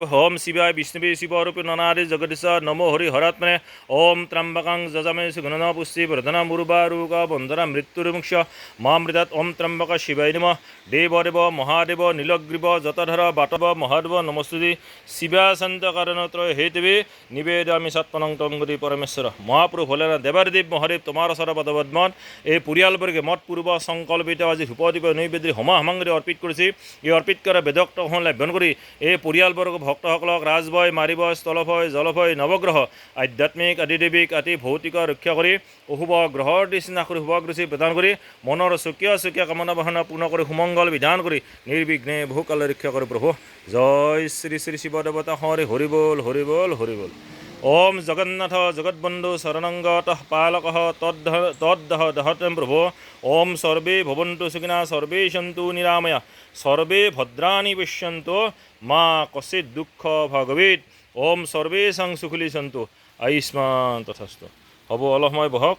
ओम शिवाय विष्णुवे शिवरूपे ननादि जगदीश नमो हरि हरात्मने ओम त्र्यंबकं जजामे सुगन्धना पुष्टि वर्धना मुरुबारुका वंदना मृत्युर्मुक्ष मामृतात् ओम त्र्यंबक शिवाय नमः देवदेव महादेव नीलग्रीव जटाधर बाटव महादेव नमस्तुते शिवाशान्तकारणत्रय हेतवे निवेदयामि सत्पनं तम गति परमेश्वर महाप्रभु भोलेनाथ देवादेव महादेव तुम्हार सरपदबद्मन এই পৰিয়ালবৰ্গে মত পূৰ্ব সংকল্পিত আজি ধূপদীপ নৈবেদ্য হোমা সামগ্ৰী অৰ্পিত কৰিছে এই অৰ্পিত কৰা বেদক্ত লাভ্যান কৰি এই পৰিয়ালবৰ্গ ভক্তসকলক ৰাজভয় মাৰিভয় স্থলভয় জলভয় নৱগ্ৰহ আধ্যাত্মিক আদিদেৱিক আদি ভৌতিক ৰক্ষা কৰি অশুভ গ্ৰহৰ দৃষ্টিনাশ কৰি শুভগ্ৰচি প্ৰদান কৰি মনৰ চকীয়া কামনা বাসনা পূৰ্ণ কৰি সুমংগল বিধান কৰি নিৰ্বিঘ্নে বহুকাল ৰক্ষা কৰি প্ৰভু জয় শ্ৰী শ্ৰী শিৱ দেৱতা হৰি হৰি বল হৰি বল হৰি বল ओम जगन्नाथ जगद्बंधु शरणंगत पालक तद्दह दहतं प्रभो ओम सर्वे भवन्तु सुखिनः सर्वे सन्तु निरामया सर्वे भद्राणि पश्यन्तु मा कश्चित् दुःख भवेत् ओम सर्वेषां सुखिली सन्तु आयुष्मान तथास्तु। হ'ব অলপ সময় বহক।